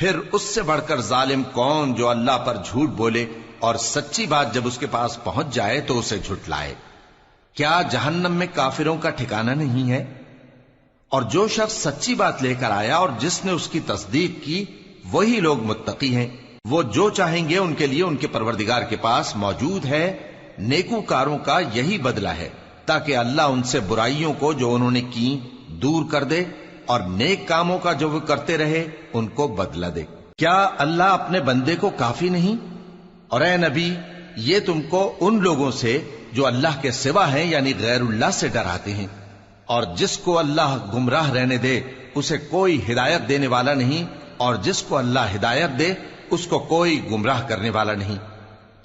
پھر اس سے بڑھ کر ظالم کون جو اللہ پر جھوٹ بولے اور سچی بات جب اس کے پاس پہنچ جائے تو اسے جھٹلائے؟ کیا جہنم میں کافروں کا ٹھکانہ نہیں ہے؟ اور جو شخص سچی بات لے کر آیا اور جس نے اس کی تصدیق کی وہی لوگ متقی ہیں۔ وہ جو چاہیں گے ان کے لیے ان کے پروردگار کے پاس موجود ہے، نیکوکاروں کا یہی بدلہ ہے، تاکہ اللہ ان سے برائیوں کو جو انہوں نے کی دور کر دے اور نیک کاموں کا جو وہ کرتے رہے ان کو بدلہ دے۔ کیا اللہ اپنے بندے کو کافی نہیں؟ اور اے نبی، یہ تم کو ان لوگوں سے جو اللہ کے سوا ہیں یعنی غیر اللہ سے ڈراتے ہیں، اور جس کو اللہ گمراہ رہنے دے اسے کوئی ہدایت دینے والا نہیں، اور جس کو اللہ ہدایت دے اس کو کوئی گمراہ کرنے والا نہیں۔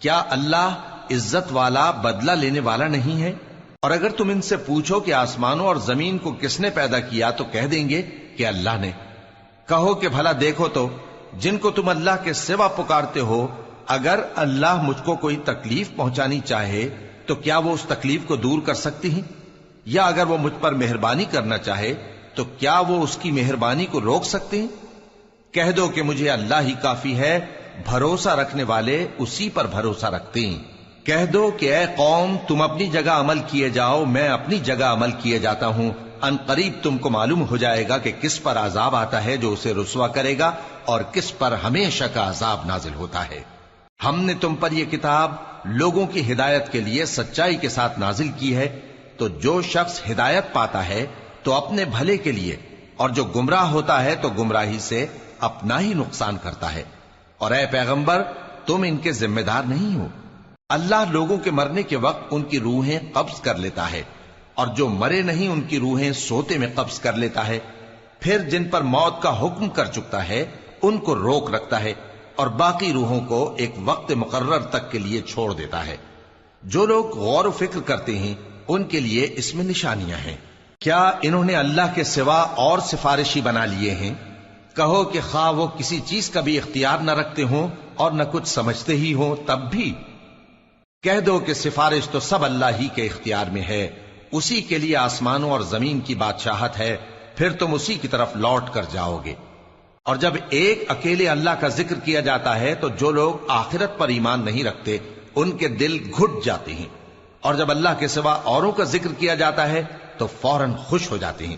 کیا اللہ عزت والا بدلہ لینے والا نہیں ہے؟ اور اگر تم ان سے پوچھو کہ آسمانوں اور زمین کو کس نے پیدا کیا تو کہہ دیں گے کہ اللہ نے۔ کہو کہ بھلا دیکھو تو جن کو تم اللہ کے سوا پکارتے ہو، اگر اللہ مجھ کو کوئی تکلیف پہنچانی چاہے تو کیا وہ اس تکلیف کو دور کر سکتی ہیں؟ یا اگر وہ مجھ پر مہربانی کرنا چاہے تو کیا وہ اس کی مہربانی کو روک سکتے ہیں؟ کہہ دو کہ مجھے اللہ ہی کافی ہے، بھروسہ رکھنے والے اسی پر بھروسہ رکھتے ہیں۔ کہہ دو کہ اے قوم تم اپنی جگہ عمل کیے جاؤ، میں اپنی جگہ عمل کیے جاتا ہوں، ان قریب تم کو معلوم ہو جائے گا کہ کس پر عذاب آتا ہے جو اسے رسوا کرے گا اور کس پر ہمیشہ کا عذاب نازل ہوتا ہے۔ ہم نے تم پر یہ کتاب لوگوں کی ہدایت کے لیے سچائی کے ساتھ نازل کی ہے، تو جو شخص ہدایت پاتا ہے تو اپنے بھلے کے لیے، اور جو گمراہ ہوتا ہے تو گمراہی سے اپنا ہی نقصان کرتا ہے۔ اور اے پیغمبر تم ان کے ذمہ دار نہیں ہو۔ اللہ لوگوں کے مرنے کے وقت ان کی روحیں قبض کر لیتا ہے، اور جو مرے نہیں ان کی روحیں سوتے میں قبض کر لیتا ہے، پھر جن پر موت کا حکم کر چکتا ہے ان کو روک رکھتا ہے، اور باقی روحوں کو ایک وقت مقرر تک کے لیے چھوڑ دیتا ہے۔ جو لوگ غور و فکر کرتے ہیں ان کے لیے اس میں نشانیاں ہیں۔ کیا انہوں نے اللہ کے سوا اور سفارشی بنا لیے ہیں؟ کہو کہ خواہ وہ کسی چیز کا بھی اختیار نہ رکھتے ہوں اور نہ کچھ سمجھتے ہی ہوں تب بھی کہہ دو کہ سفارش تو سب اللہ ہی کے اختیار میں ہے، اسی کے لیے آسمانوں اور زمین کی بادشاہت ہے، پھر تم اسی کی طرف لوٹ کر جاؤ گے۔ اور جب ایک اکیلے اللہ کا ذکر کیا جاتا ہے تو جو لوگ آخرت پر ایمان نہیں رکھتے ان کے دل گھٹ جاتے ہیں، اور جب اللہ کے سوا اوروں کا ذکر کیا جاتا ہے تو فوراً خوش ہو جاتے ہیں۔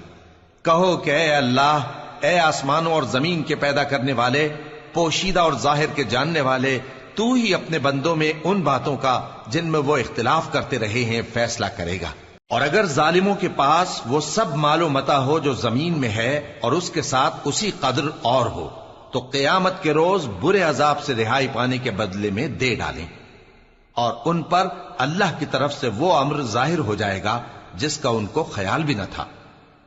کہو کہ اے اللہ، اے آسمانوں اور زمین کے پیدا کرنے والے، پوشیدہ اور ظاہر کے جاننے والے، تو ہی اپنے بندوں میں ان باتوں کا جن میں وہ اختلاف کرتے رہے ہیں فیصلہ کرے گا۔ اور اگر ظالموں کے پاس وہ سب مال و متاع ہو جو زمین میں ہے اور اس کے ساتھ اسی قدر اور ہو تو قیامت کے روز برے عذاب سے رہائی پانے کے بدلے میں دے ڈالیں، اور ان پر اللہ کی طرف سے وہ امر ظاہر ہو جائے گا جس کا ان کو خیال بھی نہ تھا،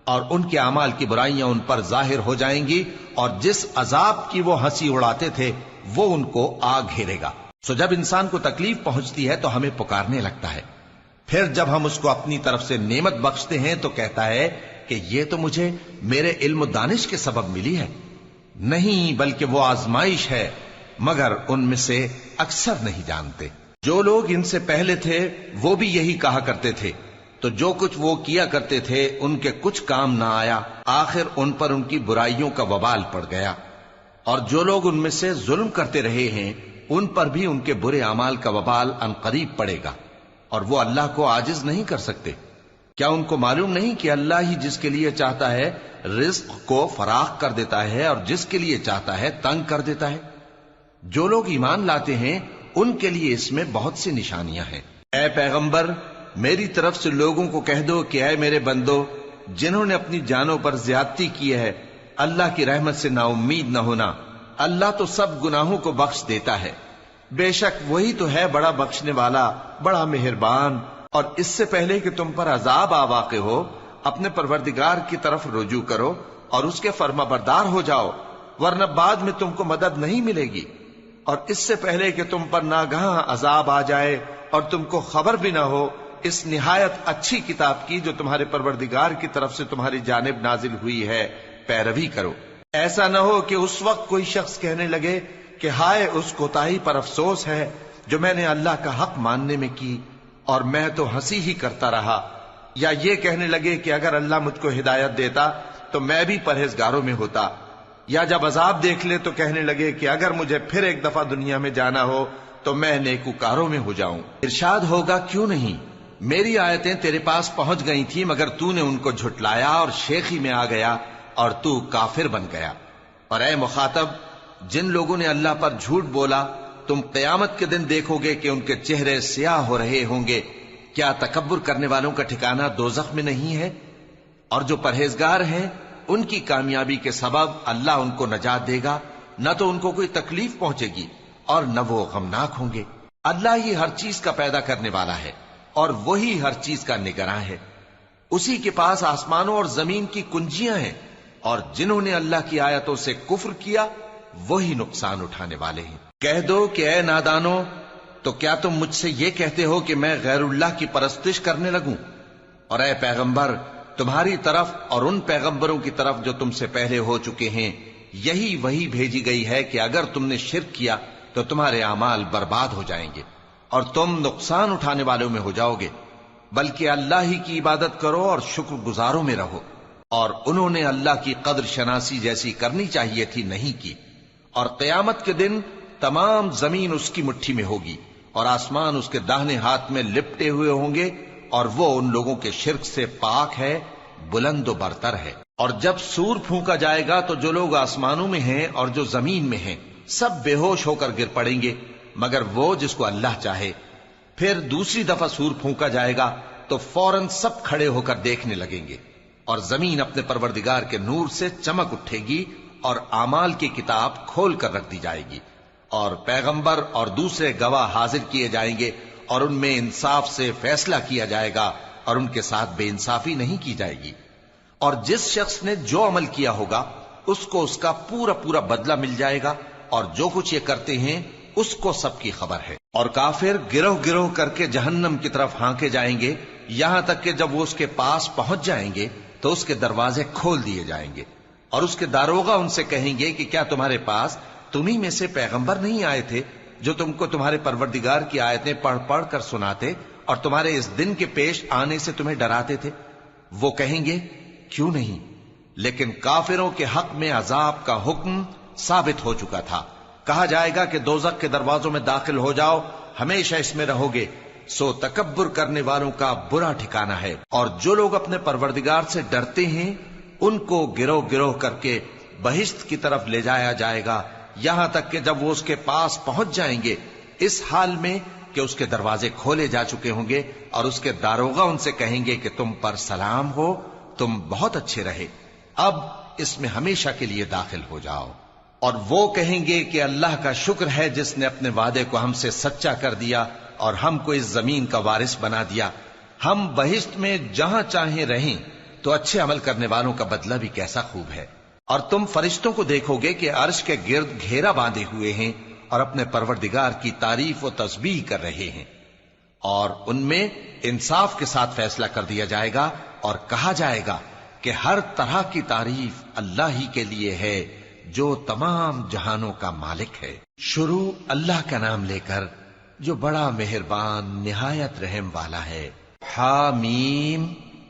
اور ان کے اعمال کی برائیاں ان پر ظاہر ہو جائیں گی، اور جس عذاب کی وہ ہنسی اڑاتے تھے وہ ان کو آ گھیرے گا۔ سو جب انسان کو تکلیف پہنچتی ہے تو ہمیں پکارنے لگتا ہے، پھر جب ہم اس کو اپنی طرف سے نعمت بخشتے ہیں تو کہتا ہے کہ یہ تو مجھے میرے علم و دانش کے سبب ملی ہے۔ نہیں، بلکہ وہ آزمائش ہے، مگر ان میں سے اکثر نہیں جانتے۔ جو لوگ ان سے پہلے تھے وہ بھی یہی کہا کرتے تھے، تو جو کچھ وہ کیا کرتے تھے ان کے کچھ کام نہ آیا، آخر ان پر ان کی برائیوں کا وبال پڑ گیا۔ اور جو لوگ ان میں سے ظلم کرتے رہے ہیں ان پر بھی ان کے برے اعمال کا وبال عنقریب پڑے گا، اور وہ اللہ کو عاجز نہیں کر سکتے۔ کیا ان کو معلوم نہیں کہ اللہ ہی جس کے لیے چاہتا ہے رزق کو فراخ کر دیتا ہے اور جس کے لیے چاہتا ہے تنگ کر دیتا ہے؟ جو لوگ ایمان لاتے ہیں ان کے لیے اس میں بہت سی نشانیاں ہیں۔ اے پیغمبر، میری طرف سے لوگوں کو کہہ دو کہ اے میرے بندو، جنہوں نے اپنی جانوں پر زیادتی کی ہے، اللہ کی رحمت سے نا امید نہ ہونا۔ اللہ تو سب گناہوں کو بخش دیتا ہے، بے شک وہی تو ہے بڑا بخشنے والا، بڑا مہربان۔ اور اس سے پہلے کہ تم پر عذاب آ واقع ہو، اپنے پروردگار کی طرف رجوع کرو اور اس کے فرما بردار ہو جاؤ، ورنہ بعد میں تم کو مدد نہیں ملے گی۔ اور اس سے پہلے کہ تم پر ناگہاں عذاب آ جائے اور تم کو خبر بھی نہ ہو، اس نہایت اچھی کتاب کی جو تمہارے پروردگار کی طرف سے تمہاری جانب نازل ہوئی ہے پیروی کرو۔ ایسا نہ ہو کہ اس وقت کوئی شخص کہنے لگے کہ ہائے اس کوتاہی پر افسوس ہے جو میں نے اللہ کا حق ماننے میں کی، اور میں تو ہنسی ہی کرتا رہا، یا یہ کہنے لگے کہ اگر اللہ مجھ کو ہدایت دیتا تو میں بھی پرہیزگاروں میں ہوتا۔ یا جب عذاب دیکھ لے تو کہنے لگے کہ اگر مجھے پھر ایک دفعہ دنیا میں جانا ہو تو میں نیکوکاروں میں ہو جاؤں۔ ارشاد ہوگا کیوں نہیں، میری آیتیں تیرے پاس پہنچ گئی تھی مگر تو نے ان کو جھٹلایا اور شیخی میں آ گیا اور تو کافر بن گیا۔ اور اے مخاطب، جن لوگوں نے اللہ پر جھوٹ بولا تم قیامت کے دن دیکھو گے کہ ان کے چہرے سیاہ ہو رہے ہوں گے۔ کیا تکبر کرنے والوں کا ٹھکانہ دوزخ میں نہیں ہے؟ اور جو پرہیزگار ہیں ان کی کامیابی کے سبب اللہ ان کو نجات دے گا، نہ تو ان کو کوئی تکلیف پہنچے گی اور نہ وہ غمناک ہوں گے۔ اللہ ہی ہر چیز کا پیدا کرنے والا ہے اور وہی ہر چیز کا نگراں ہے۔ اسی کے پاس آسمانوں اور زمین کی کنجیاں ہیں، اور جنہوں نے اللہ کی آیتوں سے کفر کیا وہی نقصان اٹھانے والے ہیں۔ کہہ دو کہ اے نادانو، تو کیا تم مجھ سے یہ کہتے ہو کہ میں غیر اللہ کی پرستش کرنے لگوں؟ اور اے پیغمبر، تمہاری طرف اور ان پیغمبروں کی طرف جو تم سے پہلے ہو چکے ہیں یہی وہی بھیجی گئی ہے کہ اگر تم نے شرک کیا تو تمہارے اعمال برباد ہو جائیں گے اور تم نقصان اٹھانے والوں میں ہو جاؤ گے، بلکہ اللہ ہی کی عبادت کرو اور شکر گزاروں میں رہو۔ اور انہوں نے اللہ کی قدر شناسی جیسی کرنی چاہیے تھی نہیں کی۔ اور قیامت کے دن تمام زمین اس کی مٹھی میں ہوگی اور آسمان اس کے داہنے ہاتھ میں لپٹے ہوئے ہوں گے، اور وہ ان لوگوں کے شرک سے پاک ہے، بلند و برتر ہے۔ اور جب سور پھونکا جائے گا تو جو لوگ آسمانوں میں ہیں اور جو زمین میں ہیں سب بے ہوش ہو کر گر پڑیں گے مگر وہ جس کو اللہ چاہے۔ پھر دوسری دفعہ سور پھونکا جائے گا تو فوراً سب کھڑے ہو کر دیکھنے لگیں گے، اور زمین اپنے پروردگار کے نور سے چمک اٹھے گی اور اعمال کی کتاب کھول کر رکھ دی جائے گی، اور پیغمبر اور دوسرے گواہ حاضر کیے جائیں گے، اور ان میں انصاف سے فیصلہ کیا جائے گا اور ان کے ساتھ بے انصافی نہیں کی جائے گی۔ اور جس شخص نے جو عمل کیا ہوگا اس کو اس کا پورا پورا بدلہ مل جائے گا، اور جو کچھ یہ کرتے ہیں اس کو سب کی خبر ہے۔ اور کافر گروہ گروہ کر کے جہنم کی طرف ہانکے جائیں گے، یہاں تک کہ جب وہ اس کے پاس پہنچ جائیں گے تو اس کے دروازے کھول دیے جائیں گے، اور اس کے داروغہ ان سے کہیں گے کہ کیا تمہارے پاس تمہیں میں سے پیغمبر نہیں آئے تھے جو تم کو تمہارے پروردگار کی آیتیں پڑھ پڑھ کر سناتے اور تمہارے اس دن کے پیش آنے سے تمہیں ڈراتے تھے؟ وہ کہیں گے کیوں نہیں، لیکن کافروں کے حق میں عذاب کا حکم ثابت ہو چکا تھا۔ کہا جائے گا کہ دوزخ کے دروازوں میں داخل ہو جاؤ، ہمیشہ اس میں رہو گے، سو تکبر کرنے والوں کا برا ٹھکانہ ہے۔ اور جو لوگ اپنے پروردگار سے ڈرتے ہیں ان کو گروہ گروہ کر کے بہشت کی طرف لے جایا جائے گا، یہاں تک کہ جب وہ اس کے پاس پہنچ جائیں گے اس حال میں کہ اس کے دروازے کھولے جا چکے ہوں گے، اور اس کے داروغہ ان سے کہیں گے کہ تم پر سلام ہو، تم بہت اچھے رہے، اب اس میں ہمیشہ کے لیے داخل ہو جاؤ۔ اور وہ کہیں گے کہ اللہ کا شکر ہے جس نے اپنے وعدے کو ہم سے سچا کر دیا اور ہم کو اس زمین کا وارث بنا دیا، ہم بہشت میں جہاں چاہیں رہیں، تو اچھے عمل کرنے والوں کا بدلہ بھی کیسا خوب ہے۔ اور تم فرشتوں کو دیکھو گے کہ عرش کے گرد گھیرا باندھے ہوئے ہیں اور اپنے پروردگار کی تعریف و تسبیح کر رہے ہیں، اور ان میں انصاف کے ساتھ فیصلہ کر دیا جائے گا، اور کہا جائے گا کہ ہر طرح کی تعریف اللہ ہی کے لیے ہے جو تمام جہانوں کا مالک ہے۔ شروع اللہ کا نام لے کر جو بڑا مہربان نہایت رحم والا ہے۔ حامیم،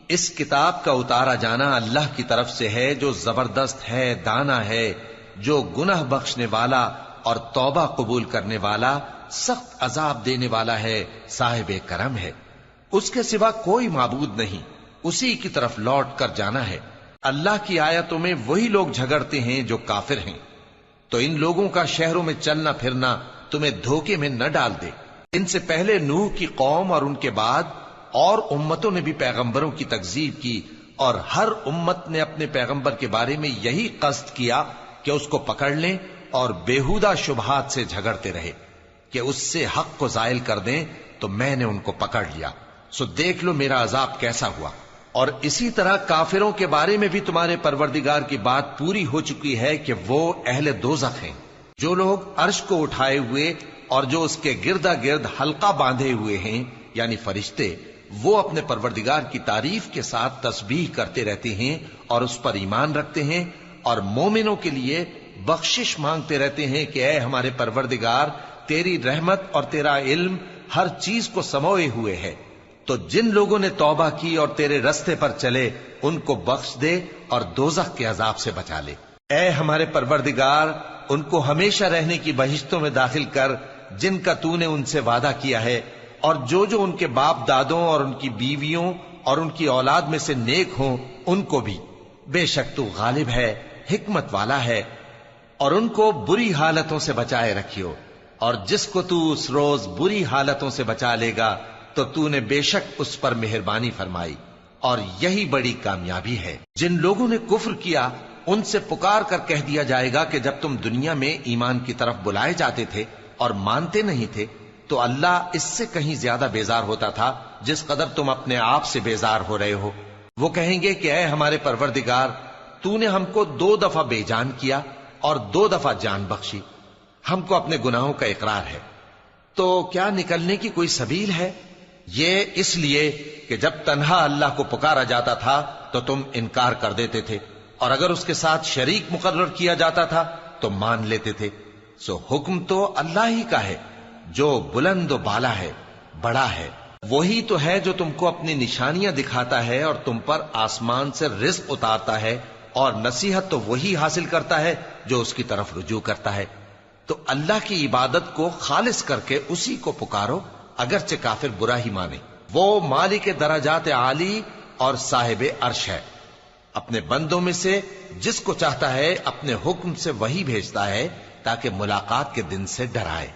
اس کتاب کا اتارا جانا اللہ کی طرف سے ہے جو زبردست ہے، دانا ہے، جو گناہ بخشنے والا اور توبہ قبول کرنے والا، سخت عذاب دینے والا ہے، صاحب کرم ہے۔ اس کے سوا کوئی معبود نہیں، اسی کی طرف لوٹ کر جانا ہے۔ اللہ کی آیتوں میں وہی لوگ جھگڑتے ہیں جو کافر ہیں، تو ان لوگوں کا شہروں میں چلنا پھرنا تمہیں دھوکے میں نہ ڈال دے۔ ان سے پہلے نوح کی قوم اور ان کے بعد اور امتوں نے بھی پیغمبروں کی تکذیب کی، اور ہر امت نے اپنے پیغمبر کے بارے میں یہی قصد کیا کہ اس کو پکڑ لیں، اور بیہودہ شبہات سے جھگڑتے رہے کہ اس سے حق کو زائل کر دیں، تو میں نے ان کو پکڑ لیا، سو دیکھ لو میرا عذاب کیسا ہوا۔ اور اسی طرح کافروں کے بارے میں بھی تمہارے پروردگار کی بات پوری ہو چکی ہے کہ وہ اہل دوزخ ہیں۔ جو لوگ عرش کو اٹھائے ہوئے اور جو اس کے گردا گرد حلقہ باندھے ہوئے ہیں یعنی فرشتے، وہ اپنے پروردگار کی تعریف کے ساتھ تسبیح کرتے رہتے ہیں اور اس پر ایمان رکھتے ہیں، اور مومنوں کے لیے بخشش مانگتے رہتے ہیں کہ اے ہمارے پروردگار، تیری رحمت اور تیرا علم ہر چیز کو سموئے ہوئے ہے، تو جن لوگوں نے توبہ کی اور تیرے رستے پر چلے ان کو بخش دے اور دوزخ کے عذاب سے بچا لے۔ اے ہمارے پروردگار، ان کو ہمیشہ رہنے کی بہشتوں میں داخل کر جن کا تو نے ان سے وعدہ کیا ہے، اور جو جو ان کے باپ دادوں اور ان کی بیویوں اور ان کی اولاد میں سے نیک ہوں ان کو بھی۔ بے شک تو غالب ہے، حکمت والا ہے۔ اور ان کو بری حالتوں سے بچائے رکھیو، اور جس کو تو اس روز بری حالتوں سے بچا لے گا تو نے بے شک اس پر مہربانی فرمائی، اور یہی بڑی کامیابی ہے۔ جن لوگوں نے کفر کیا ان سے پکار کر کہہ دیا جائے گا کہ جب تم دنیا میں ایمان کی طرف بلائے جاتے تھے اور مانتے نہیں تھے تو اللہ اس سے کہیں زیادہ بیزار ہوتا تھا جس قدر تم اپنے آپ سے بیزار ہو رہے ہو۔ وہ کہیں گے کہ اے ہمارے پروردگار، تو نے ہم کو 2 دفعہ بے جان کیا اور 2 دفعہ جان بخشی، ہم کو اپنے گناہوں کا اقرار ہے، تو کیا نکلنے کی کوئی سبیل ہے؟ یہ اس لیے کہ جب تنہا اللہ کو پکارا جاتا تھا تو تم انکار کر دیتے تھے، اور اگر اس کے ساتھ شریک مقرر کیا جاتا تھا تو مان لیتے تھے۔ سو حکم تو اللہ ہی کا ہے جو بلند و بالا ہے، بڑا ہے۔ وہی تو ہے جو تم کو اپنی نشانیاں دکھاتا ہے اور تم پر آسمان سے رزق اتارتا ہے، اور نصیحت تو وہی حاصل کرتا ہے جو اس کی طرف رجوع کرتا ہے۔ تو اللہ کی عبادت کو خالص کر کے اسی کو پکارو، اگرچہ کافر برا ہی مانے۔ وہ مالک درجات عالی اور صاحب عرش ہے، اپنے بندوں میں سے جس کو چاہتا ہے اپنے حکم سے وہی بھیجتا ہے تاکہ ملاقات کے دن سے ڈرائے۔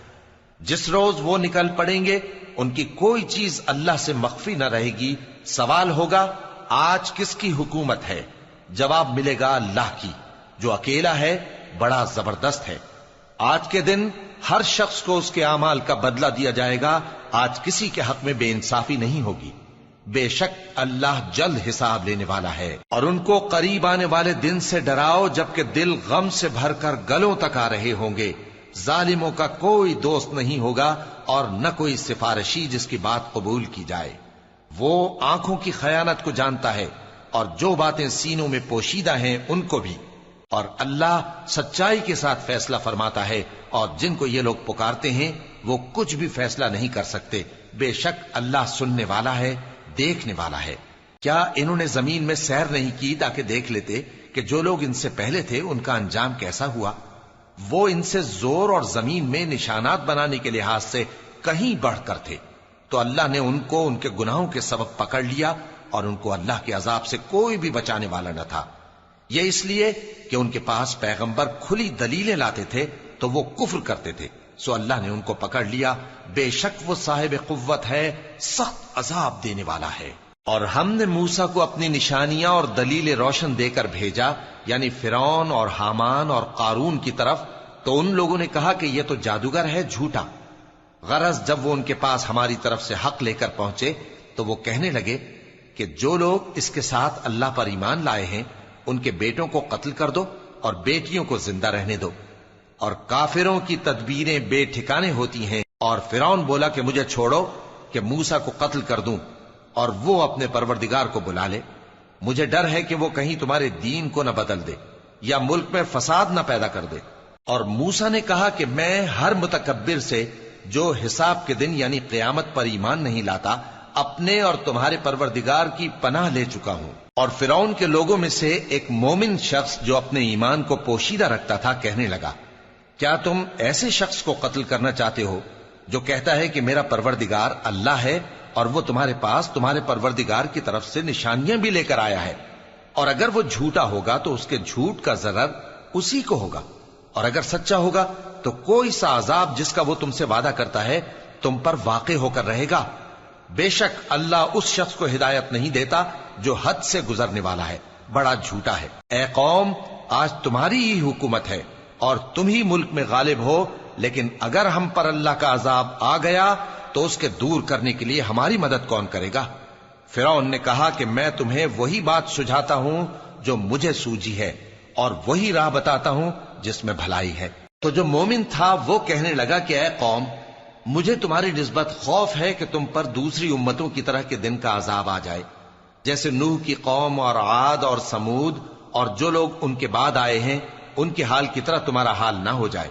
جس روز وہ نکل پڑیں گے ان کی کوئی چیز اللہ سے مخفی نہ رہے گی۔ سوال ہوگا آج کس کی حکومت ہے؟ جواب ملے گا اللہ کی، جو اکیلا ہے، بڑا زبردست ہے۔ آج کے دن ہر شخص کو اس کے اعمال کا بدلہ دیا جائے گا۔ آج کسی کے حق میں بے انصافی نہیں ہوگی۔ بے شک اللہ جلد حساب لینے والا ہے۔ اور ان کو قریب آنے والے دن سے ڈراؤ جبکہ دل غم سے بھر کر گلوں تک آ رہے ہوں گے۔ ظالموں کا کوئی دوست نہیں ہوگا اور نہ کوئی سفارشی جس کی بات قبول کی جائے۔ وہ آنکھوں کی خیانت کو جانتا ہے اور جو باتیں سینوں میں پوشیدہ ہیں ان کو بھی، اور اللہ سچائی کے ساتھ فیصلہ فرماتا ہے، اور جن کو یہ لوگ پکارتے ہیں وہ کچھ بھی فیصلہ نہیں کر سکتے۔ بے شک اللہ سننے والا ہے، دیکھنے والا ہے۔ کیا انہوں نے زمین میں سیر نہیں کی تاکہ دیکھ لیتے کہ جو لوگ ان سے پہلے تھے ان کا انجام کیسا ہوا؟ وہ ان سے زور اور زمین میں نشانات بنانے کے لحاظ سے کہیں بڑھ کر تھے، تو اللہ نے ان کو ان کے گناہوں کے سبب پکڑ لیا، اور ان کو اللہ کے عذاب سے کوئی بھی بچانے والا نہ تھا۔ یہ اس لیے کہ ان کے پاس پیغمبر کھلی دلیلیں لاتے تھے تو وہ کفر کرتے تھے، سو اللہ نے ان کو پکڑ لیا۔ بے شک وہ صاحب قوت ہے، سخت عذاب دینے والا ہے۔ اور ہم نے موسیٰ کو اپنی نشانیاں اور دلیل روشن دے کر بھیجا، یعنی فرعون اور حامان اور قارون کی طرف، تو ان لوگوں نے کہا کہ یہ تو جادوگر ہے، جھوٹا۔ غرض جب وہ ان کے پاس ہماری طرف سے حق لے کر پہنچے تو وہ کہنے لگے کہ جو لوگ اس کے ساتھ اللہ پر ایمان لائے ہیں ان کے بیٹوں کو قتل کر دو اور بیٹیوں کو زندہ رہنے دو۔ اور کافروں کی تدبیریں بے ٹھکانے ہوتی ہیں۔ اور فرعون بولا کہ مجھے چھوڑو کہ موسیٰ کو قتل کر دوں اور وہ اپنے پروردگار کو بلا لے۔ مجھے ڈر ہے کہ وہ کہیں تمہارے دین کو نہ بدل دے یا ملک میں فساد نہ پیدا کر دے۔ اور موسیٰ نے کہا کہ میں ہر متکبر سے جو حساب کے دن یعنی قیامت پر ایمان نہیں لاتا اپنے اور تمہارے پروردگار کی پناہ لے چکا ہوں۔ اور فرعون کے لوگوں میں سے ایک مومن شخص جو اپنے ایمان کو پوشیدہ رکھتا تھا کہنے لگا، کیا تم ایسے شخص کو قتل کرنا چاہتے ہو جو کہتا ہے کہ میرا پروردگار اللہ ہے اور وہ تمہارے پاس تمہارے پروردگار کی طرف سے نشانیاں بھی لے کر آیا ہے؟ اور اگر وہ جھوٹا ہوگا تو اس کے جھوٹ کا ضرر اسی کو ہوگا، اور اگر سچا ہوگا تو کوئی سا عذاب جس کا وہ تم سے وعدہ کرتا ہے تم پر واقع ہو کر رہے گا۔ بے شک اللہ اس شخص کو ہدایت نہیں دیتا جو حد سے گزرنے والا ہے، بڑا جھوٹا ہے۔ اے قوم، آج تمہاری ہی حکومت ہے اور تم ہی ملک میں غالب ہو، لیکن اگر ہم پر اللہ کا عذاب آ گیا تو اس کے دور کرنے کے لیے ہماری مدد کون کرے گا؟ فرعون نے کہا کہ میں تمہیں وہی بات سجھاتا ہوں جو مجھے سوجھی ہے اور وہی راہ بتاتا ہوں جس میں بھلائی ہے۔ تو جو مومن تھا وہ کہنے لگا کہ اے قوم، مجھے تمہاری نسبت خوف ہے کہ تم پر دوسری امتوں کی طرح کے دن کا عذاب آ جائے، جیسے نوح کی قوم اور عاد اور سمود اور جو لوگ ان کے بعد آئے ہیں ان کے حال کی طرح تمہارا حال نہ ہو جائے۔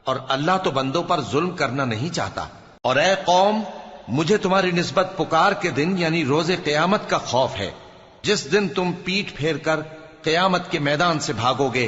اور اللہ تو بندوں پر ظلم کرنا نہیں چاہتا۔ اور اے قوم، مجھے تمہاری نسبت پکار کے دن یعنی روز قیامت کا خوف ہے، جس دن تم پیٹھ پھیر کر قیامت کے میدان سے بھاگو گے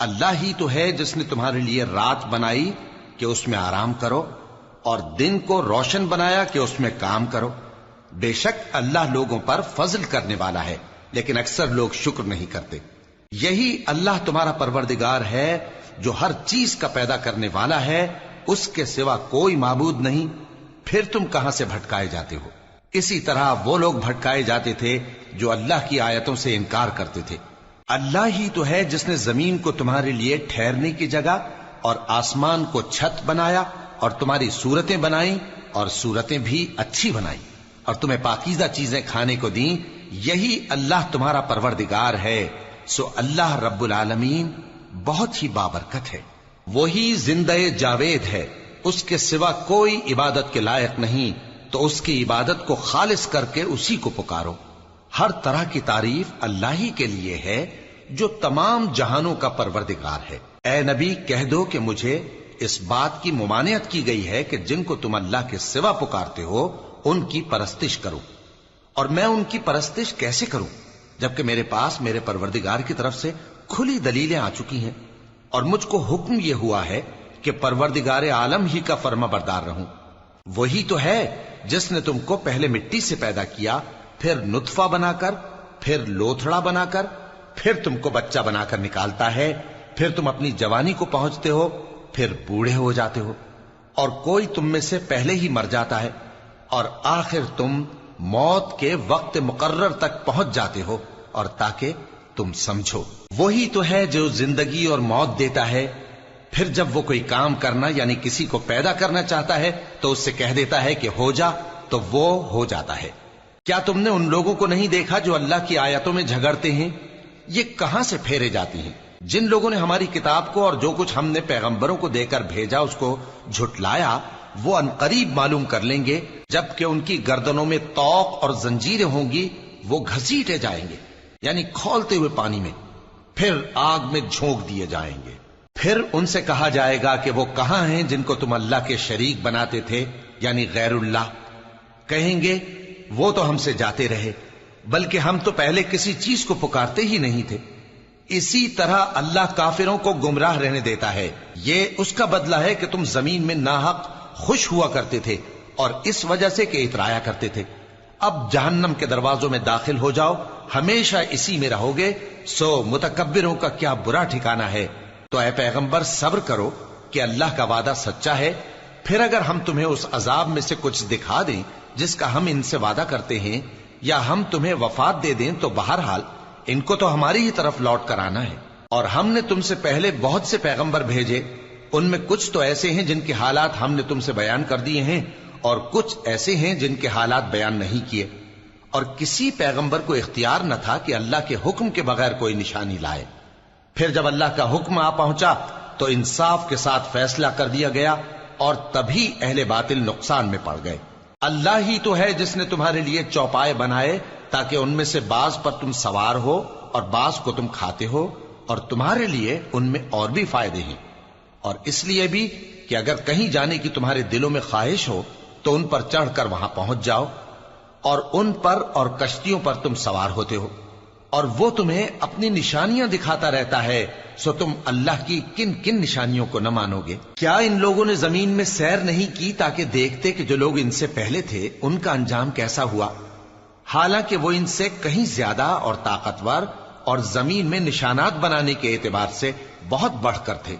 اللہ ہی تو ہے جس نے تمہارے لیے رات بنائی کہ اس میں آرام کرو اور دن کو روشن بنایا کہ اس میں کام کرو. بے شک اللہ لوگوں پر فضل کرنے والا ہے لیکن اکثر لوگ شکر نہیں کرتے. یہی اللہ تمہارا پروردگار ہے جو ہر چیز کا پیدا کرنے والا ہے، اس کے سوا کوئی معبود نہیں. پھر تم کہاں سے بھٹکائے جاتے ہو؟ اسی طرح وہ لوگ بھٹکائے جاتے تھے جو اللہ کی آیتوں سے انکار کرتے تھے. اللہ ہی تو ہے جس نے زمین کو تمہارے لیے ٹھہرنے کی جگہ اور آسمان کو چھت بنایا اور تمہاری صورتیں بنائیں اور صورتیں بھی اچھی بنائیں اور تمہیں پاکیزہ چیزیں کھانے کو دیں. یہی اللہ تمہارا پروردگار ہے. سو اللہ رب العالمین بہت ہی بابرکت ہے. وہی زندہ جاوید ہے، اس کے سوا کوئی عبادت کے لائق نہیں، تو اس کی عبادت کو خالص کر کے اسی کو پکارو. ہر طرح کی تعریف اللہ ہی کے لیے ہے جو تمام جہانوں کا پروردگار ہے. اے نبی کہہ دو کہ مجھے اس بات کی ممانعت کی گئی ہے کہ جن کو تم اللہ کے سوا پکارتے ہو ان کی پرستش کرو، اور میں ان کی پرستش کیسے کروں جبکہ میرے پاس میرے پروردگار کی طرف سے کھلی دلیلیں آ چکی ہیں اور مجھ کو حکم یہ ہوا ہے کہ پروردگار عالم ہی کا فرما بردار رہوں. وہی تو ہے جس نے تم کو پہلے مٹی سے پیدا کیا، پھر نطفہ بنا کر، پھر لوتھڑا بنا کر، پھر تم کو بچہ بنا کر نکالتا ہے، پھر تم اپنی جوانی کو پہنچتے ہو، پھر بوڑھے ہو جاتے ہو، اور کوئی تم میں سے پہلے ہی مر جاتا ہے، اور آخر تم موت کے وقت مقرر تک پہنچ جاتے ہو. اور تاکہ تم سمجھو وہی تو ہے جو زندگی اور موت دیتا ہے، پھر جب وہ کوئی کام کرنا یعنی کسی کو پیدا کرنا چاہتا ہے تو اس سے کہہ دیتا ہے کہ ہو جا، تو وہ ہو جاتا ہے. کیا تم نے ان لوگوں کو نہیں دیکھا جو اللہ کی آیتوں میں جھگڑتے ہیں؟ یہ کہاں سے پھیرے جاتی ہیں؟ جن لوگوں نے ہماری کتاب کو اور جو کچھ ہم نے پیغمبروں کو دے کر بھیجا اس کو جھٹلایا، وہ انقریب معلوم کر لیں گے جبکہ ان کی گردنوں میں طوق اور زنجیریں ہوں گی، وہ گھسیٹے جائیں گے یعنی کھولتے ہوئے پانی میں، پھر آگ میں جھونک دیے جائیں گے. پھر ان سے کہا جائے گا کہ وہ کہاں ہیں جن کو تم اللہ کے شریک بناتے تھے یعنی غیر اللہ؟ کہیں گے وہ تو ہم سے جاتے رہے، بلکہ ہم تو پہلے کسی چیز کو پکارتے ہی نہیں تھے. اسی طرح اللہ کافروں کو گمراہ رہنے دیتا ہے. یہ اس کا بدلہ ہے کہ تم زمین میں ناحق خوش ہوا کرتے تھے اور اس وجہ سے کہ اترایا کرتے تھے. اب جہنم کے دروازوں میں داخل ہو جاؤ، ہمیشہ اسی میں رہو گے. سو متکبروں کا کیا برا ٹھکانہ ہے. تو اے پیغمبر صبر کرو کہ اللہ کا وعدہ سچا ہے. پھر اگر ہم تمہیں اس عذاب میں سے کچھ دکھا دیں جس کا ہم ان سے وعدہ کرتے ہیں، یا ہم تمہیں وفات دے دیں، تو بہرحال ان کو تو ہماری ہی طرف لوٹ کر آنا ہے. اور ہم نے تم سے پہلے بہت سے پیغمبر بھیجے، ان میں کچھ تو ایسے ہیں جن کے حالات ہم نے تم سے بیان کر دیے ہیں، اور کچھ ایسے ہیں جن کے حالات بیان نہیں کیے. اور کسی پیغمبر کو اختیار نہ تھا کہ اللہ کے حکم کے بغیر کوئی نشانی لائے. پھر جب اللہ کا حکم آ پہنچا تو انصاف کے ساتھ فیصلہ کر دیا گیا، اور تبھی اہل باطل نقصان میں پڑ گئے. اللہ ہی تو ہے جس نے تمہارے لیے چوپائے بنائے تاکہ ان میں سے بعض پر تم سوار ہو اور بعض کو تم کھاتے ہو، اور تمہارے لیے ان میں اور بھی فائدے ہیں. اور اس لیے بھی کہ اگر کہیں جانے کی تمہارے دلوں میں خواہش ہو تو ان پر چڑھ کر وہاں پہنچ جاؤ، اور ان پر اور کشتیوں پر تم سوار ہوتے ہو، اور وہ تمہیں اپنی نشانیاں دکھاتا رہتا ہے. سو تم اللہ کی کن کن نشانیوں کو نہ مانو گے؟ کیا ان لوگوں نے زمین میں سیر نہیں کی تاکہ دیکھتے کہ جو لوگ ان سے پہلے تھے ان کا انجام کیسا ہوا، حالانکہ وہ ان سے کہیں زیادہ اور طاقتور اور زمین میں نشانات بنانے کے اعتبار سے بہت بڑھ کر تھے.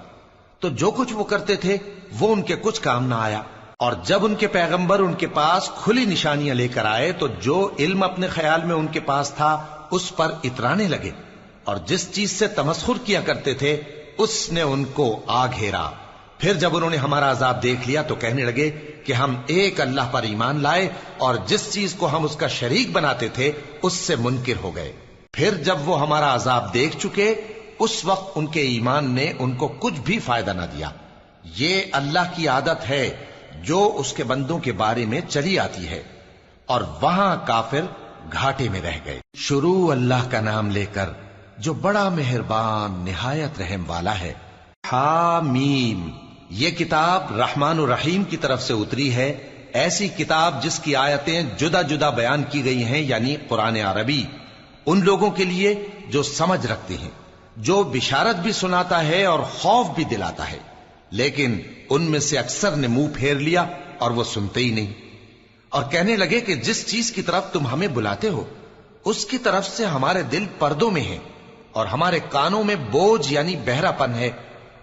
تو جو کچھ وہ کرتے تھے وہ ان کے کچھ کام نہ آیا. اور جب ان کے پیغمبر ان کے پاس کھلی نشانیاں لے کر آئے تو جو علم اپنے خیال میں ان کے پاس تھا اس پر اترانے لگے، اور جس چیز سے تمسخر کیا کرتے تھے اس نے ان کو آ گھیرا. پھر جب انہوں نے ہمارا عذاب دیکھ لیا تو کہنے لگے کہ ہم ایک اللہ پر ایمان لائے، اور جس چیز کو ہم اس کا شریک بناتے تھے اس سے منکر ہو گئے. پھر جب وہ ہمارا عذاب دیکھ چکے اس وقت ان کے ایمان نے ان کو کچھ بھی فائدہ نہ دیا. یہ اللہ کی عادت ہے جو اس کے بندوں کے بارے میں چلی آتی ہے، اور وہاں کافر گھاٹے میں رہ گئے. شروع اللہ کا نام لے کر جو بڑا مہربان نہایت رحم والا ہے. حامیم، یہ کتاب رحمان الرحیم کی طرف سے اتری ہے، ایسی کتاب جس کی آیتیں جدا جدا بیان کی گئی ہیں، یعنی قرآن عربی، ان لوگوں کے لیے جو سمجھ رکھتے ہیں، جو بشارت بھی سناتا ہے اور خوف بھی دلاتا ہے، لیکن ان میں سے اکثر نے منہ پھیر لیا اور وہ سنتے ہی نہیں، اور کہنے لگے کہ جس چیز کی طرف تم ہمیں بلاتے ہو اس کی طرف سے ہمارے دل پردوں میں ہیں، اور ہمارے کانوں میں بوجھ یعنی بہرا پن ہے،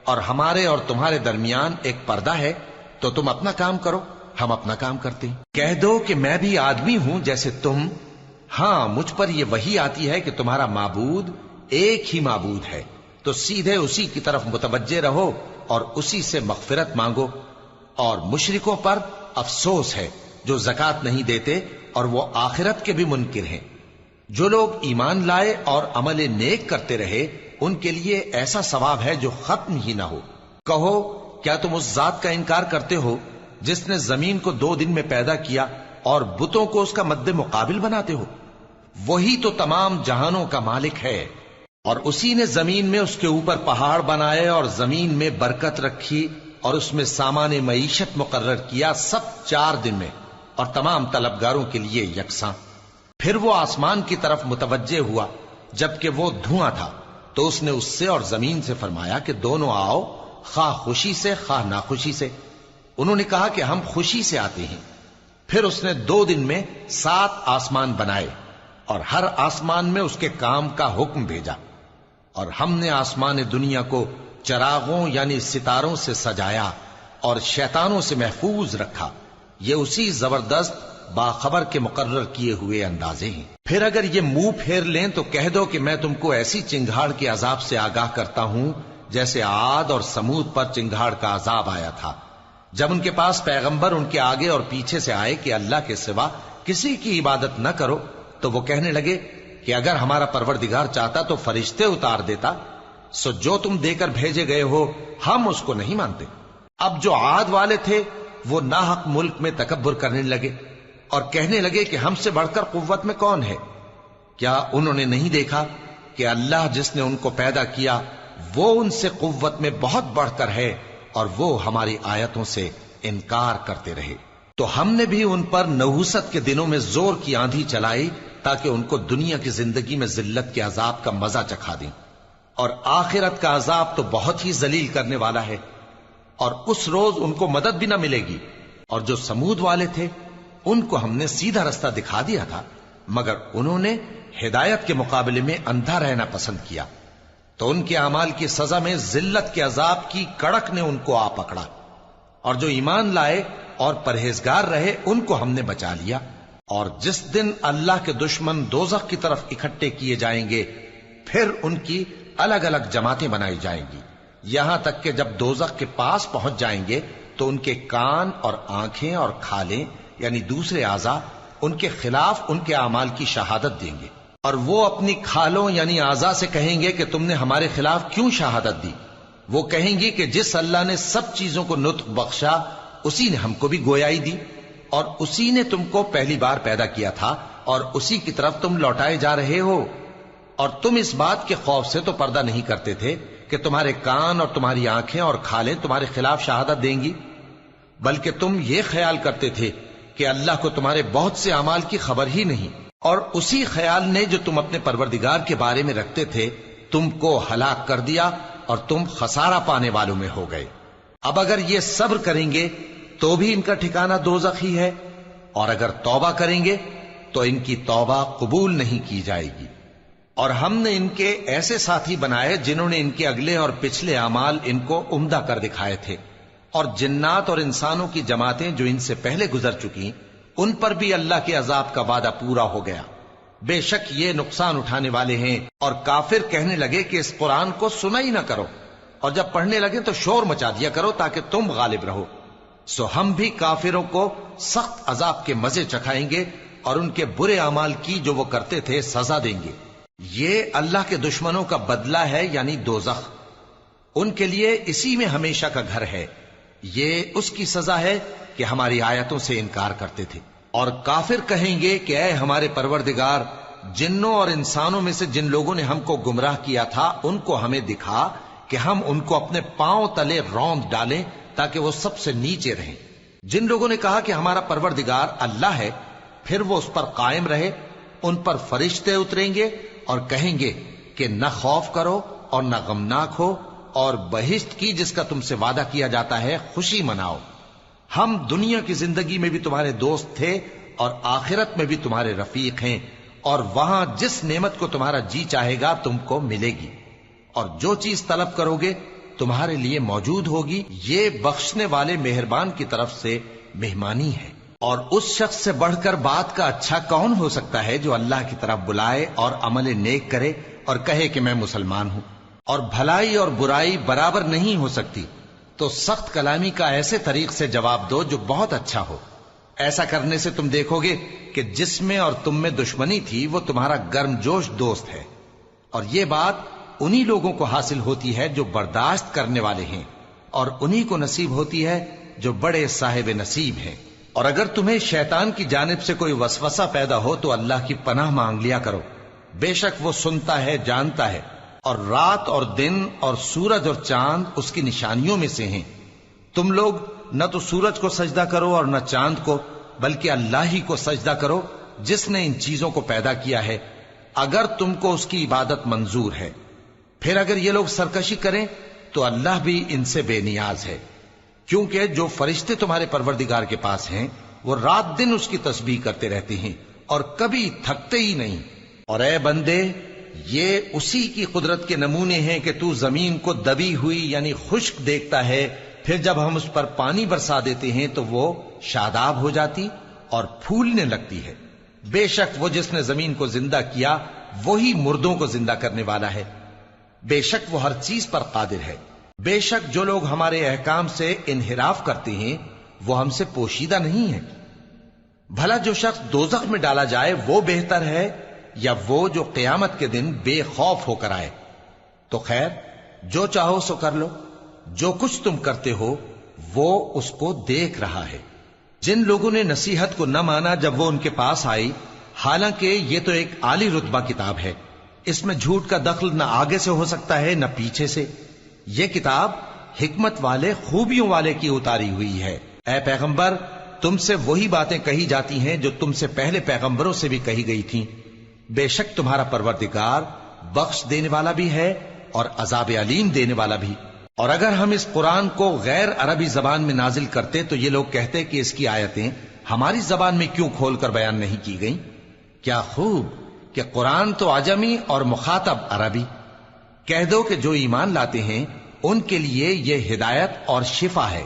اور ہمارے اور تمہارے درمیان ایک پردہ ہے، تو تم اپنا کام کرو، ہم اپنا کام کرتے ہیں۔ کہہ دو کہ میں بھی آدمی ہوں جیسے تم، ہاں مجھ پر یہ وحی آتی ہے کہ تمہارا معبود ایک ہی معبود ہے، تو سیدھے اسی کی طرف متوجہ رہو اور اسی سے مغفرت مانگو۔ اور مشرکوں پر افسوس ہے جو زکوٰۃ نہیں دیتے اور وہ آخرت کے بھی منکر ہیں۔ جو لوگ ایمان لائے اور عمل نیک کرتے رہے ان کے لیے ایسا ثواب ہے جو ختم ہی نہ ہو۔ کہو کیا تم اس ذات کا انکار کرتے ہو جس نے زمین کو 2 دن میں پیدا کیا اور بتوں کو اس کا مد مقابل بناتے ہو؟ وہی تو تمام جہانوں کا مالک ہے، اور اسی نے زمین میں اس کے اوپر پہاڑ بنائے اور زمین میں برکت رکھی اور اس میں سامان معیشت مقرر کیا، سب 4 دن میں، اور تمام طلبگاروں کے لیے یکساں۔ پھر وہ آسمان کی طرف متوجہ ہوا جبکہ وہ دھواں تھا، تو اس نے اس سے اور زمین سے فرمایا کہ دونوں آؤ، خواہ خوشی سے خواہ ناخوشی سے۔ انہوں نے کہا کہ ہم خوشی سے آتے ہیں۔ پھر اس نے 2 دن میں 7 آسمان بنائے اور ہر آسمان میں اس کے کام کا حکم بھیجا، اور ہم نے آسمان دنیا کو چراغوں یعنی ستاروں سے سجایا اور شیطانوں سے محفوظ رکھا۔ یہ اسی زبردست باخبر کے مقرر کیے ہوئے اندازے ہیں۔ پھر اگر یہ منہ پھیر لیں تو کہہ دو کہ میں تم کو ایسی چنگھاڑ کے عذاب سے آگاہ کرتا ہوں جیسے عاد اور سمود پر چنگھاڑ کا عذاب آیا تھا، جب ان کے پاس پیغمبر ان کے آگے اور پیچھے سے آئے کہ اللہ کے سوا کسی کی عبادت نہ کرو، تو وہ کہنے لگے کہ اگر ہمارا پروردگار چاہتا تو فرشتے اتار دیتا، سو جو تم دے کر بھیجے گئے ہو ہم اس کو نہیں مانتے۔ اب جو عاد والے تھے وہ ناحق ملک میں تکبر کرنے لگے اور کہنے لگے کہ ہم سے بڑھ کر قوت میں کون ہے؟ کیا انہوں نے نہیں دیکھا کہ اللہ جس نے ان کو پیدا کیا وہ ان سے قوت میں بہت بڑھ کر ہے، اور وہ ہماری آیتوں سے انکار کرتے رہے۔ تو ہم نے بھی ان پر نحوست کے دنوں میں زور کی آندھی چلائی تاکہ ان کو دنیا کی زندگی میں ذلت کے عذاب کا مزہ چکھا دیں، اور آخرت کا عذاب تو بہت ہی ذلیل کرنے والا ہے، اور اس روز ان کو مدد بھی نہ ملے گی۔ اور جو سمود والے تھے ان کو ہم نے سیدھا رستہ دکھا دیا تھا، مگر انہوں نے ہدایت کے مقابلے میں اندھا رہنا پسند کیا، تو ان کے اعمال کی سزا میں ذلت کے عذاب کی کڑک نے ان کو آ پکڑا۔ اور جو ایمان لائے اور پرہیزگار رہے ان کو ہم نے بچا لیا۔ اور جس دن اللہ کے دشمن دوزخ کی طرف اکٹھے کیے جائیں گے پھر ان کی الگ الگ جماعتیں بنائی جائیں گی، یہاں تک کہ جب دوزخ کے پاس پہنچ جائیں گے تو ان کے کان اور آنکھیں اور کھالیں یعنی دوسرے اعضاء ان کے خلاف ان کے اعمال کی شہادت دیں گے، اور وہ اپنی کھالوں یعنی اعضاء سے کہیں گے کہ تم نے ہمارے خلاف کیوں شہادت دی؟ وہ کہیں گی کہ جس اللہ نے سب چیزوں کو نطق بخشا اسی نے ہم کو بھی گویائی دی، اور اسی نے تم کو پہلی بار پیدا کیا تھا اور اسی کی طرف تم لوٹائے جا رہے ہو، اور تم اس بات کے خوف سے تو پردہ نہیں کرتے تھے کہ تمہارے کان اور تمہاری آنکھیں اور کھالیں تمہارے خلاف شہادت دیں گی، بلکہ تم یہ خیال کرتے تھے کہ اللہ کو تمہارے بہت سے اعمال کی خبر ہی نہیں، اور اسی خیال نے جو تم اپنے پروردگار کے بارے میں رکھتے تھے تم کو ہلاک کر دیا اور تم خسارہ پانے والوں میں ہو گئے۔ اب اگر یہ صبر کریں گے تو بھی ان کا ٹھکانہ دوزخ ہی ہے، اور اگر توبہ کریں گے تو ان کی توبہ قبول نہیں کی جائے گی۔ اور ہم نے ان کے ایسے ساتھی بنائے جنہوں نے ان کے اگلے اور پچھلے اعمال ان کو عمدہ کر دکھائے تھے، اور جنات اور انسانوں کی جماعتیں جو ان سے پہلے گزر چکی ان پر بھی اللہ کے عذاب کا وعدہ پورا ہو گیا۔ بے شک یہ نقصان اٹھانے والے ہیں۔ اور کافر کہنے لگے کہ اس قرآن کو سنا ہی نہ کرو، اور جب پڑھنے لگے تو شور مچا دیا کرو تاکہ تم غالب رہو۔ سو ہم بھی کافروں کو سخت عذاب کے مزے چکھائیں گے اور ان کے برے اعمال کی جو وہ کرتے تھے سزا دیں گے۔ یہ اللہ کے دشمنوں کا بدلہ ہے یعنی دوزخ، ان کے لیے اسی میں ہمیشہ کا گھر ہے۔ یہ اس کی سزا ہے کہ ہماری آیتوں سے انکار کرتے تھے۔ اور کافر کہیں گے کہ اے ہمارے پروردگار، جنوں اور انسانوں میں سے جن لوگوں نے ہم کو گمراہ کیا تھا ان کو ہمیں دکھا کہ ہم ان کو اپنے پاؤں تلے روند ڈالیں تاکہ وہ سب سے نیچے رہیں۔ جن لوگوں نے کہا کہ ہمارا پروردگار اللہ ہے، پھر وہ اس پر قائم رہے، ان پر فرشتے اتریں گے اور کہیں گے کہ نہ خوف کرو اور نہ غمناک ہو، اور بہشت کی جس کا تم سے وعدہ کیا جاتا ہے خوشی مناؤ۔ ہم دنیا کی زندگی میں بھی تمہارے دوست تھے اور آخرت میں بھی تمہارے رفیق ہیں، اور وہاں جس نعمت کو تمہارا جی چاہے گا تم کو ملے گی، اور جو چیز طلب کرو گے تمہارے لیے موجود ہوگی۔ یہ بخشنے والے مہربان کی طرف سے مہمانی ہے۔ اور اس شخص سے بڑھ کر بات کا اچھا کون ہو سکتا ہے جو اللہ کی طرف بلائے اور عمل نیک کرے اور کہے کہ میں مسلمان ہوں۔ اور بھلائی اور برائی برابر نہیں ہو سکتی، تو سخت کلامی کا ایسے طریق سے جواب دو جو بہت اچھا ہو۔ ایسا کرنے سے تم دیکھو گے کہ جس میں اور تم میں دشمنی تھی وہ تمہارا گرم جوش دوست ہے، اور یہ بات انہی لوگوں کو حاصل ہوتی ہے جو برداشت کرنے والے ہیں، اور انہی کو نصیب ہوتی ہے جو بڑے صاحب نصیب ہیں۔ اور اگر تمہیں شیطان کی جانب سے کوئی وسوسہ پیدا ہو تو اللہ کی پناہ مانگ لیا کرو، بے شک وہ سنتا ہے، جانتا ہے۔ اور رات اور دن اور سورج اور چاند اس کی نشانیوں میں سے ہیں۔ تم لوگ نہ تو سورج کو سجدہ کرو اور نہ چاند کو، بلکہ اللہ ہی کو سجدہ کرو جس نے ان چیزوں کو پیدا کیا ہے، اگر تم کو اس کی عبادت منظور ہے۔ پھر اگر یہ لوگ سرکشی کریں تو اللہ بھی ان سے بے نیاز ہے، کیونکہ جو فرشتے تمہارے پروردگار کے پاس ہیں وہ رات دن اس کی تسبیح کرتے رہتے ہیں اور کبھی تھکتے ہی نہیں۔ اور اے بندے، یہ اسی کی قدرت کے نمونے ہیں کہ تو زمین کو دبی ہوئی یعنی خشک دیکھتا ہے، پھر جب ہم اس پر پانی برسا دیتے ہیں تو وہ شاداب ہو جاتی اور پھولنے لگتی ہے۔ بے شک وہ جس نے زمین کو زندہ کیا وہی مردوں کو زندہ کرنے والا ہے، بے شک وہ ہر چیز پر قادر ہے۔ بے شک جو لوگ ہمارے احکام سے انحراف کرتے ہیں وہ ہم سے پوشیدہ نہیں ہیں۔ بھلا جو شخص دوزخ میں ڈالا جائے وہ بہتر ہے یا وہ جو قیامت کے دن بے خوف ہو کر آئے؟ تو خیر، جو چاہو سو کر لو، جو کچھ تم کرتے ہو وہ اس کو دیکھ رہا ہے۔ جن لوگوں نے نصیحت کو نہ مانا جب وہ ان کے پاس آئی، حالانکہ یہ تو ایک عالی رتبہ کتاب ہے، اس میں جھوٹ کا دخل نہ آگے سے ہو سکتا ہے نہ پیچھے سے۔ یہ کتاب حکمت والے، خوبیوں والے کی اتاری ہوئی ہے۔ اے پیغمبر، تم سے وہی باتیں کہی جاتی ہیں جو تم سے پہلے پیغمبروں سے بھی کہی گئی تھیں۔ بے شک تمہارا پروردگار بخش دینے والا بھی ہے اور عذاب علیم دینے والا بھی۔ اور اگر ہم اس قرآن کو غیر عربی زبان میں نازل کرتے تو یہ لوگ کہتے کہ اس کی آیتیں ہماری زبان میں کیوں کھول کر بیان نہیں کی گئیں؟ کیا خوب کہ قرآن تو عجمی اور مخاطب عربی۔ کہہ دو کہ جو ایمان لاتے ہیں ان کے لیے یہ ہدایت اور شفا ہے،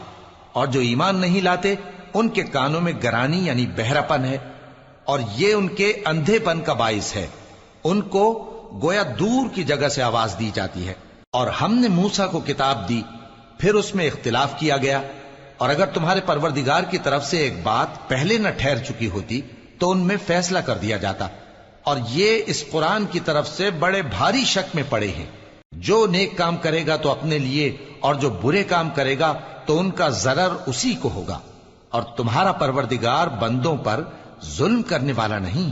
اور جو ایمان نہیں لاتے ان کے کانوں میں گرانی یعنی بہرا پن ہے، اور یہ ان کے اندھے پن کا باعث ہے۔ ان کو گویا دور کی جگہ سے آواز دی جاتی ہے۔ اور ہم نے موسیٰ کو کتاب دی، پھر اس میں اختلاف کیا گیا، اور اگر تمہارے پروردگار کی طرف سے ایک بات پہلے نہ ٹھہر چکی ہوتی تو ان میں فیصلہ کر دیا جاتا۔ اور یہ اس قرآن کی طرف سے بڑے بھاری شک میں پڑے ہیں۔ جو نیک کام کرے گا تو اپنے لیے، اور جو برے کام کرے گا تو ان کا ضرر اسی کو ہوگا، اور تمہارا پروردگار بندوں پر ظلم کرنے والا نہیں۔